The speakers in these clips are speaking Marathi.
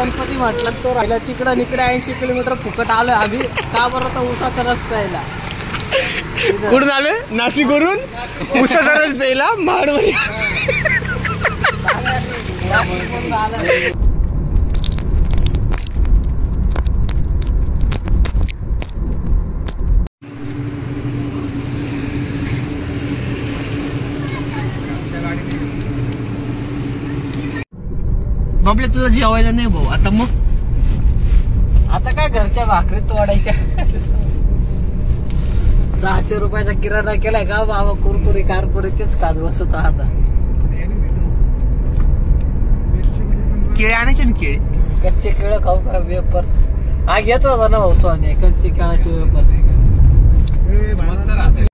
गणपती म्हटलं तो राहिला तिकडं निकडे 80 किलोमीटर फुकट आलोय आम्ही. का बरं तर उसाचा रस प्यायला. कुठून आलं? नाशिकवरून उसाचा रस प्यायला महाडमध्ये. बाबले तुला जेवायला नाही भाऊ आता. मग आता काय घरच्या भाकरी तोडायच्या. 600 रुपयाचा किराणा केलाय का बाबा. कुरकुरी कारकुरी तेच खात बसतो आता. केळे आणायचे ना केळे. कच्चे केळ खाऊ का वेपर्स. हा घेत होता ना भाऊ सोने कच्चे केळाचे वेपर्स. मस्त राहते.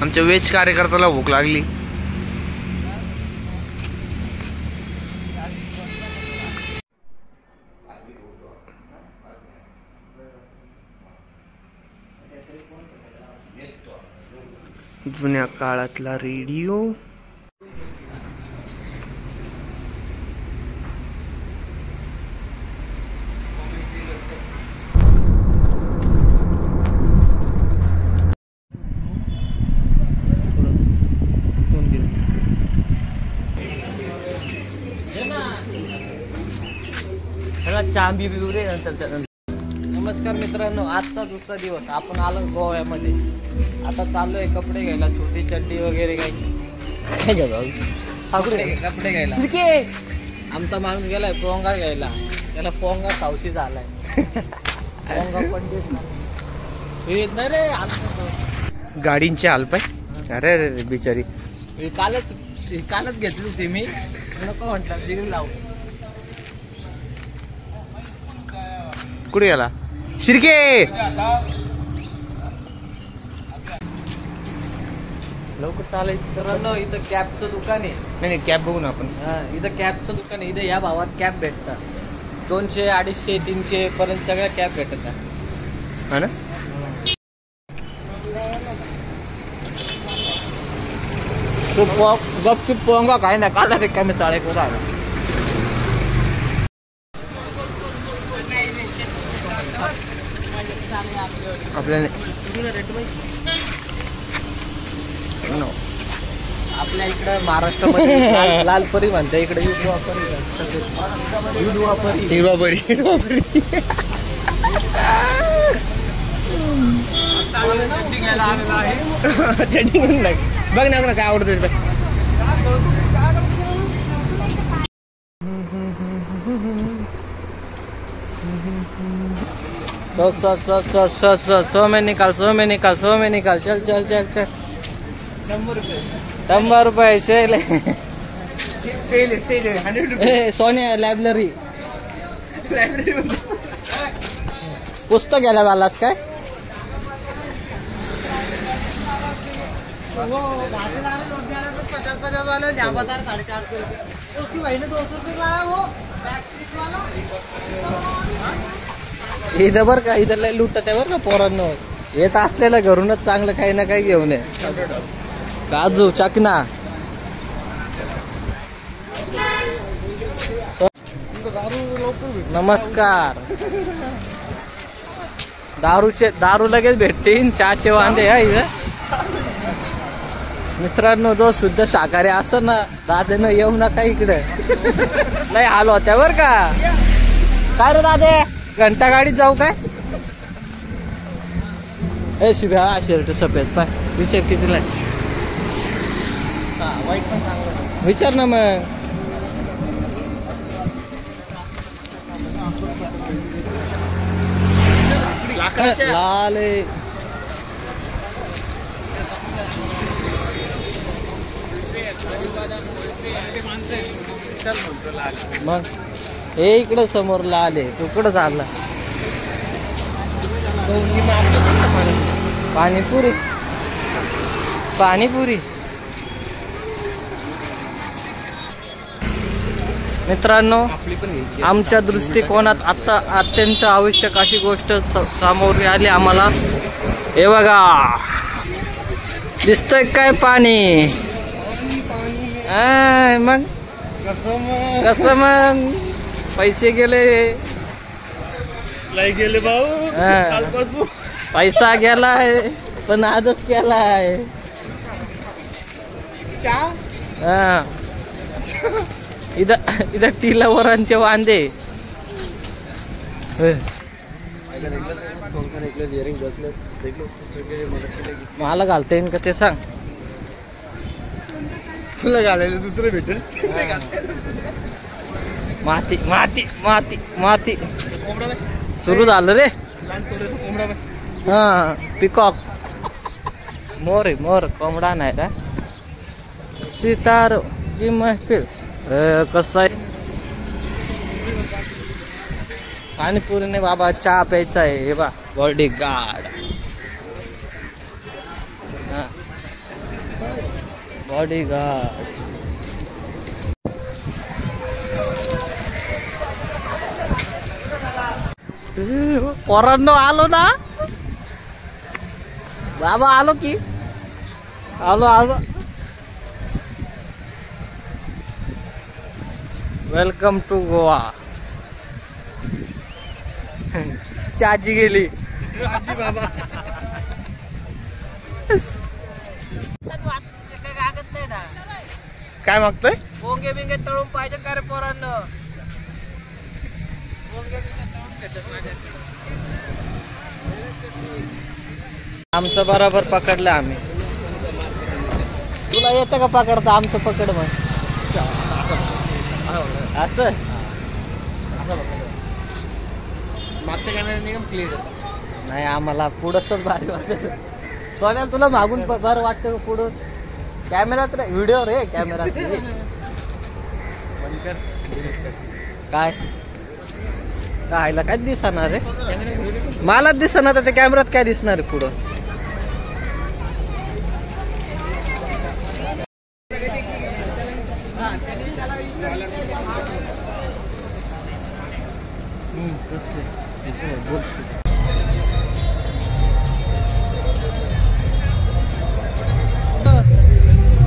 आमच्या वेज कार्यकर्त्याला भूक लागली. जुन्या काळातला रेडिओ. चांबी बिवरे नंतर. नमस्कार मित्रांनो, आजचा दुसरा दिवस. आपण आलो गोव्यामध्ये. आता चाललोय कपडे घ्यायला. छोटी चड्डी वगैरे काही कपडे घ्यायला. आमचा माणूस गेलाय पोंगा घ्यायला. त्याला पोंगा खाऊशी झालाय. पोंगा पंडित नाही रे. गाडींचे हालपाय. अरे अरे बिचारी. कालच घेतली होती मी. नको म्हटलं दिली लावू. कुठे गेला शिर्के? लवकर चालायचं. तर इथं कॅबचं दुकान आहे. नाही कॅब बघू ना आपण. इथं कॅबचं दुकान आहे. इथं या भावात कॅब भेटतात. 200, 250, 300 पर्यंत सगळ्या कॅब भेटतात. हा ना. तू गपचूप पोंगा काय ना काला रे काय मी चाळे करू आला. आपल्या इकडं महाराष्ट्रामध्ये लालपरी म्हणते. इकडे हिरवापरी. चटणी बघ ना काय आवडत. सौ में निकाल. चल 100 रुपये सेल. सोन्या लायब्ररी पुस्तक घ्यायला झालास काय? इथं बर का. इथं लय लुटत आहे बर का पोरांनो. येत असलेलं घरूनच चांगलं काही ना काही घेऊन ये. काजू चकना. नमस्कार. दारू लगेच भेटतील. चहाचे वांदे आहे इथं. मित्रांनो जो शुद्ध शाकाहारी असं ना दादेनं येऊ नका इकडे. नाही आलो होत्या बर का. काय रे दादे घंटा गाडीत जाऊ काय? ए शिव्या शर्ट सफेद पाय. विचार कितीला आहे. वाईट पण चांगलं विचार ना मग. लाल मग हे इकडं समोर लाल आहे. तू कुठं चालला? पाणीपुरी. मित्रांनो आमच्या दृष्टिकोनात आता अत्यंत आवश्यक अशी गोष्ट सामोरी आली आम्हाला. हे बघा दिसतंय काय पाणी? मग कसं मग पैसे गेले गेले भाऊ कालपासून. पैसा गेलाय पण आजच केलाय. इथं टीला वरांचे वांदे. मला घालता येईन का ते सांग. तुला घालायला दुसरं भेटेल. माती माती माती माती सुरू झालं रे. हा पिकॉक मोर आहे मोर, कोंबडा नाही का. सितारो की महफिल. कसं आहे पाणीपुरी नाही बाबा, चहा प्यायचा आहे. हे बा बॉडी गार्ड. Body guard. पोरांनो आलो ना बाबा, आलो की आलो आलो. Welcome to Goa. चाची गेली. बाबा काय मागतोय? पोंगे बिंगे तळून पाहिजे का रे पोरांनो? पोंगे बिंगे तळून भेटत माझ्याकडे. आमचं बरोबर पकडलं आम्ही. तुला येतं का पकडता? आमचं पकड मग. असं मागच्या कॅमेरा नियम क्लिअर नाही, आम्हाला पुढंच भारी वाटत. सोन्याला तुला मागून बरं वाटतं पुढं? कॅमेरात रे, व्हिडिओ रे कॅमेरा. काय कायला काय दिसणार रे? मलाच दिसणार तर ते कॅमेरात काय दिसणार आहे पुढं?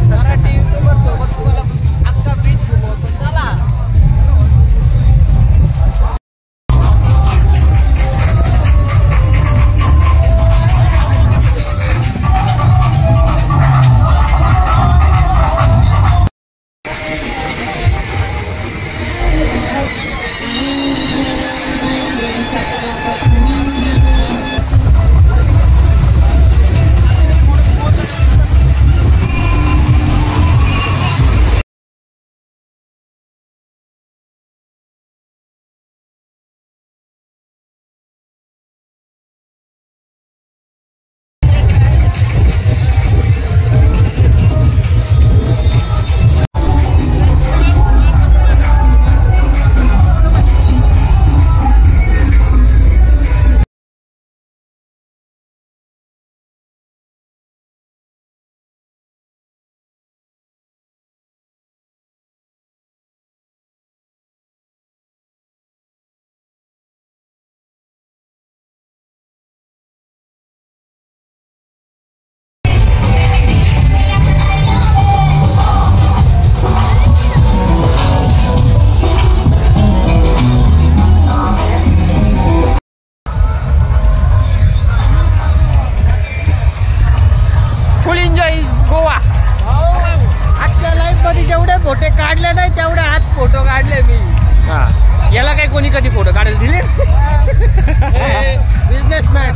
मराठी युट्यूबर सोबत तुम्हाला अख्खा बीच घुमवतो. चला. जेवढे फोटो काढले नाही तेवढे आज फोटो काढले मी. याला काय कोणी कधी फोटो काढायला दिले? बिझनेसमॅन.